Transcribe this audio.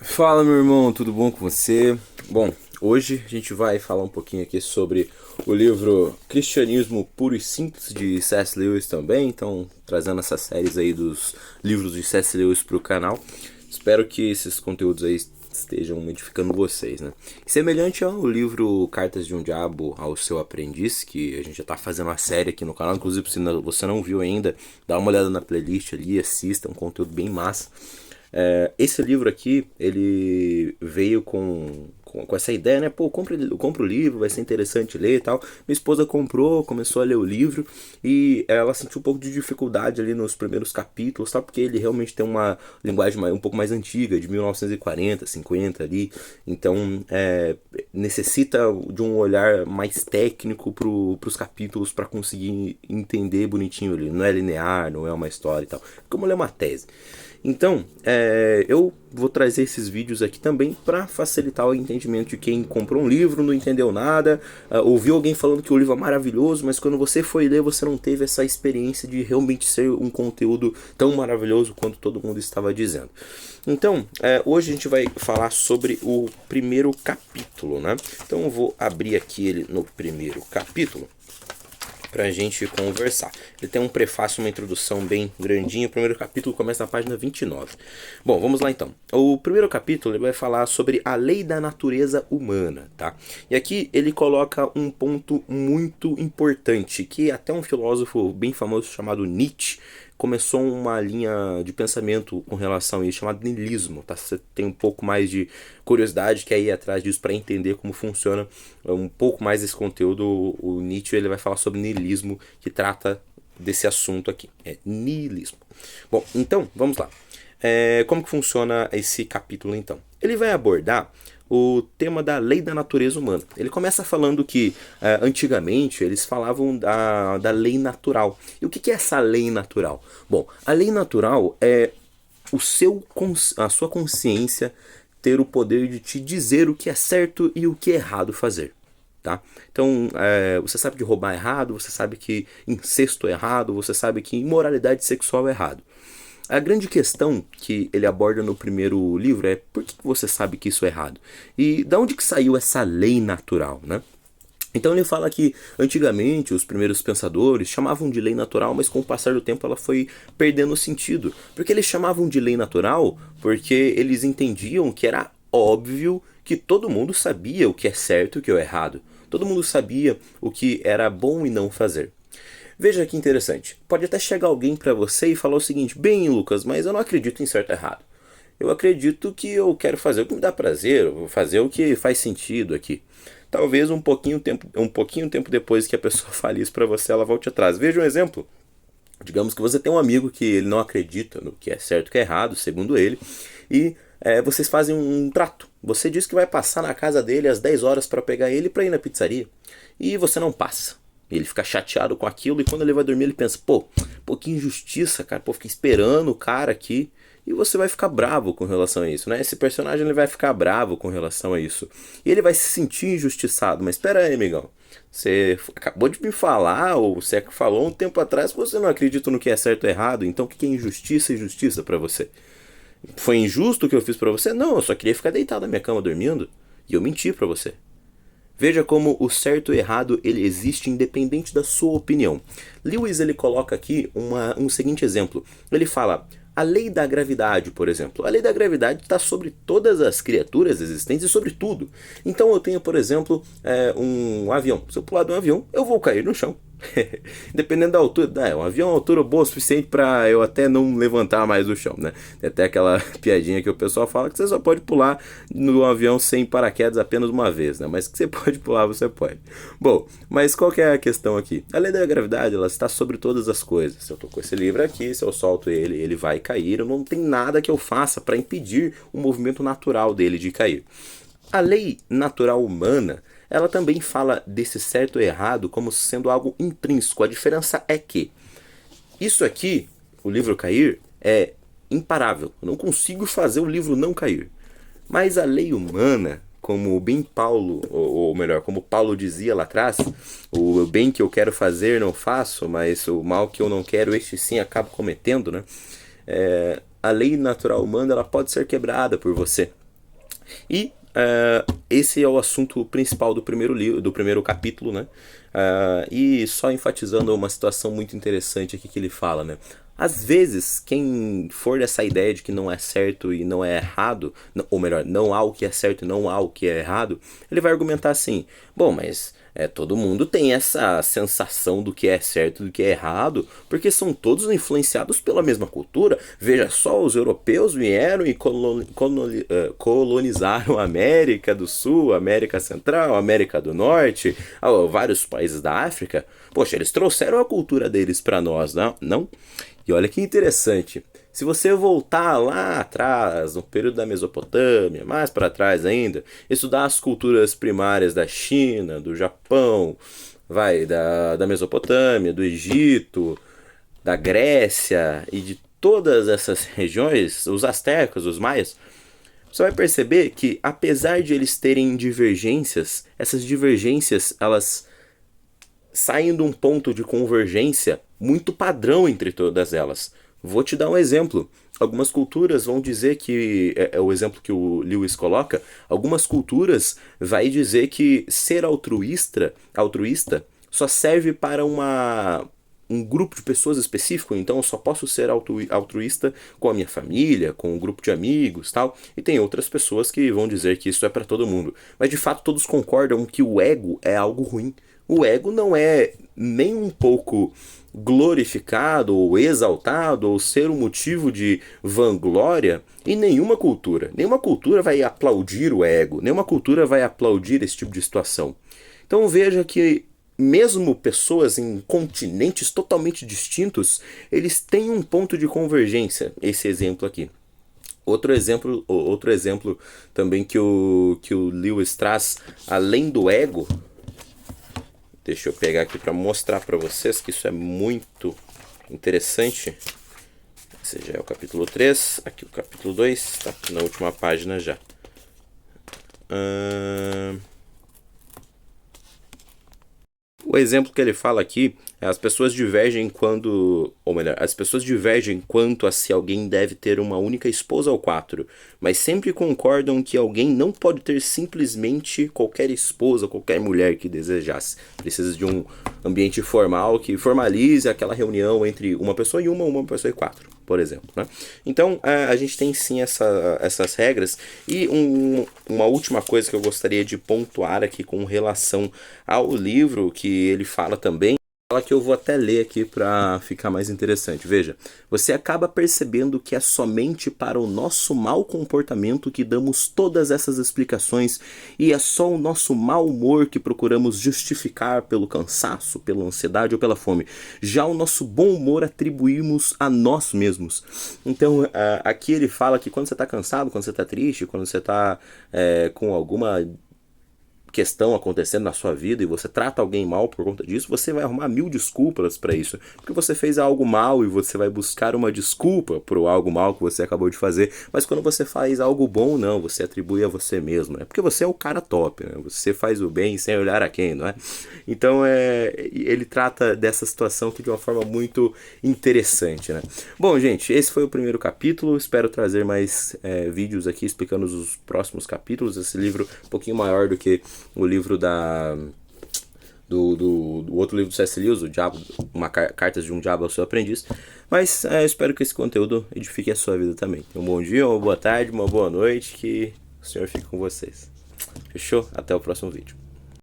Fala, meu irmão, tudo bom com você? Bom, hoje a gente vai falar um pouquinho aqui sobre o livro Cristianismo Puro e Simples de C.S. Lewis também, então trazendo essas séries aí dos livros de C.S. Lewis para o canal. Espero que esses conteúdos aí estejam modificando vocês, né? Semelhante ao livro Cartas de um Diabo ao Seu Aprendiz, que a gente já tá fazendo uma série aqui no canal, inclusive se você não viu ainda, dá uma olhada na playlist ali, assista, um conteúdo bem massa. Esse livro aqui, ele veio com essa ideia, né? Pô, compra o livro, vai ser interessante ler e tal. Minha esposa comprou, começou a ler o livro e ela sentiu um pouco de dificuldade ali nos primeiros capítulos, tá? Porque ele realmente tem uma linguagem um pouco mais antiga, de 1940, 50 ali. Então, necessita de um olhar mais técnico pros capítulos para conseguir entender bonitinho ali. Não é linear, não é uma história e tal. Como ler uma tese. Então, eu vou trazer esses vídeos aqui também para facilitar o entendimento de quem comprou um livro, não entendeu nada, ouviu alguém falando que o livro é maravilhoso, mas quando você foi ler você não teve essa experiência de realmente ser um conteúdo tão maravilhoso quanto todo mundo estava dizendo. Então, hoje a gente vai falar sobre o primeiro capítulo, né? Então eu vou abrir aqui ele no primeiro capítulo pra gente conversar. Ele tem um prefácio, uma introdução bem grandinha. O primeiro capítulo começa na página 29. Bom, vamos lá então. O primeiro capítulo ele vai falar sobre a lei da natureza humana, tá? E aqui ele coloca um ponto muito importante, que até um filósofo bem famoso chamado Nietzsche começou uma linha de pensamento com relação a isso, chamado niilismo, tá? Você tem um pouco mais de curiosidade, quer ir atrás disso para entender como funciona um pouco mais desse conteúdo. O Nietzsche ele vai falar sobre niilismo, que trata desse assunto aqui, é niilismo. Bom, então, vamos lá. Como que funciona esse capítulo, então? Ele vai abordar o tema da lei da natureza humana. Ele começa falando que antigamente eles falavam da lei natural. E o que é essa lei natural? Bom, a lei natural é a sua consciência ter o poder de te dizer o que é certo e o que é errado fazer. Tá? Então, você sabe que roubar é errado, você sabe que incesto é errado, você sabe que imoralidade sexual é errado. A grande questão que ele aborda no primeiro livro é por que você sabe que isso é errado? E de onde que saiu essa lei natural, né? Então ele fala que antigamente os primeiros pensadores chamavam de lei natural, mas com o passar do tempo ela foi perdendo sentido. Porque eles chamavam de lei natural porque eles entendiam que era óbvio que todo mundo sabia o que é certo e o que é errado. Todo mundo sabia o que era bom e não fazer. Veja que interessante. Pode até chegar alguém para você e falar o seguinte: bem, Lucas, mas eu não acredito em certo e errado. Eu acredito que eu quero fazer o que me dá prazer, eu vou fazer o que faz sentido aqui. Talvez um pouquinho tempo depois que a pessoa fale isso para você, ela volte atrás. Veja um exemplo. Digamos que você tem um amigo que ele não acredita no que é certo e que é errado, segundo ele, e vocês fazem um trato. Você diz que vai passar na casa dele às 10 horas para pegar ele para ir na pizzaria, e você não passa. Ele fica chateado com aquilo e quando ele vai dormir ele pensa, pô, que injustiça, cara, pô, fiquei esperando o cara aqui. E você vai ficar bravo com relação a isso, né? Esse personagem ele vai ficar bravo com relação a isso. E ele vai se sentir injustiçado. Mas espera aí, amigão. Você acabou de me falar, ou você falou um tempo atrás que você não acredita no que é certo ou errado. Então o que é injustiça e justiça pra você? Foi injusto o que eu fiz pra você? Não, eu só queria ficar deitado na minha cama dormindo. E eu menti pra você. Veja como o certo e o errado ele existe independente da sua opinião. Lewis ele coloca aqui um seguinte exemplo. Ele fala: a lei da gravidade, por exemplo. A lei da gravidade está sobre todas as criaturas existentes e sobre tudo. Então eu tenho, por exemplo, um avião. Se eu pular de um avião, eu vou cair no chão. Dependendo da altura, um avião é uma altura boa o suficiente para eu até não levantar mais do chão, né? Tem até aquela piadinha que o pessoal fala que você só pode pular no avião sem paraquedas apenas uma vez, né? Mas que você pode pular, você pode. Bom, mas qual que é a questão aqui? A lei da gravidade, ela está sobre todas as coisas. Se eu tô com esse livro aqui, se eu solto ele, ele vai cair. Não tem nada que eu faça para impedir o movimento natural dele de cair. A lei natural humana, ela também fala desse certo e errado como sendo algo intrínseco. A diferença é que isso aqui, o livro cair, é imparável. Eu não consigo fazer o livro não cair. Mas a lei humana, como bem Paulo, ou melhor, como Paulo dizia lá atrás, o bem que eu quero fazer não faço, mas o mal que eu não quero, este sim acabo cometendo, né? A lei natural humana ela pode ser quebrada por você. E esse é o assunto principal do primeiro livro, do primeiro capítulo, né? E só enfatizando uma situação muito interessante aqui que ele fala, né? Às vezes, quem for dessa ideia de que não é certo e não é errado, ou melhor, não há o que é certo e não há o que é errado, ele vai argumentar assim: bom, mas todo mundo tem essa sensação do que é certo e do que é errado, porque são todos influenciados pela mesma cultura. Veja só, os europeus vieram e colonizaram a América do Sul, América Central, América do Norte, vários países da África. Poxa, eles trouxeram a cultura deles para nós, não? Não? E olha que interessante. Se você voltar lá atrás, no período da Mesopotâmia, mais para trás ainda, estudar as culturas primárias da China, do Japão, da Mesopotâmia, do Egito, da Grécia e de todas essas regiões, os astecas, os maias, você vai perceber que apesar de eles terem divergências, essas divergências elas saem de um ponto de convergência muito padrão entre todas elas. Vou te dar um exemplo. Algumas culturas vão dizer que, é o exemplo que o Lewis coloca, algumas culturas vai dizer que ser altruísta só serve para um grupo de pessoas específico, então eu só posso ser altruísta com a minha família, com um grupo de amigos, tal. E tem outras pessoas que vão dizer que isso é para todo mundo. Mas de fato todos concordam que o ego é algo ruim. O ego não é nem um pouco glorificado ou exaltado ou ser um motivo de vanglória em nenhuma cultura. Nenhuma cultura vai aplaudir o ego, nenhuma cultura vai aplaudir esse tipo de situação. Então veja que mesmo pessoas em continentes totalmente distintos, eles têm um ponto de convergência, esse exemplo aqui. Outro exemplo também que o Lewis traz, além do ego, deixa eu pegar aqui para mostrar para vocês que isso é muito interessante. Esse já é o capítulo 3, aqui o capítulo 2, está aqui na última página já. O exemplo que ele fala aqui é as pessoas divergem as pessoas divergem quanto a se alguém deve ter uma única esposa ou quatro, mas sempre concordam que alguém não pode ter simplesmente qualquer esposa, qualquer mulher que desejasse. Precisa de um ambiente formal que formalize aquela reunião entre uma pessoa e uma pessoa e quatro, por exemplo, né? Então a gente tem sim essas regras. E uma última coisa que eu gostaria de pontuar aqui com relação ao livro que ele fala também, fala que eu vou até ler aqui para ficar mais interessante. Veja, você acaba percebendo que é somente para o nosso mau comportamento que damos todas essas explicações e é só o nosso mau humor que procuramos justificar pelo cansaço, pela ansiedade ou pela fome. Já o nosso bom humor atribuímos a nós mesmos. Então aqui ele fala que quando você está cansado, quando você está triste, quando você está com alguma questão acontecendo na sua vida e você trata alguém mal por conta disso, você vai arrumar 1000 desculpas para isso, porque você fez algo mal e você vai buscar uma desculpa por algo mal que você acabou de fazer. Mas quando você faz algo bom, não, você atribui a você mesmo, né? Porque você é o cara top, né? Você faz o bem sem olhar a quem, não é? Então ele trata dessa situação aqui de uma forma muito interessante, né? Bom, gente, esse foi o primeiro capítulo. Espero trazer mais vídeos aqui explicando os próximos capítulos. Esse livro é um pouquinho maior do que o livro do outro livro do C.S. Lewis, o Diabo, Cartas de um Diabo ao Seu Aprendiz. Mas espero que esse conteúdo edifique a sua vida também. Um bom dia, uma boa tarde, uma boa noite, que o Senhor fique com vocês. Fechou? Até o próximo vídeo.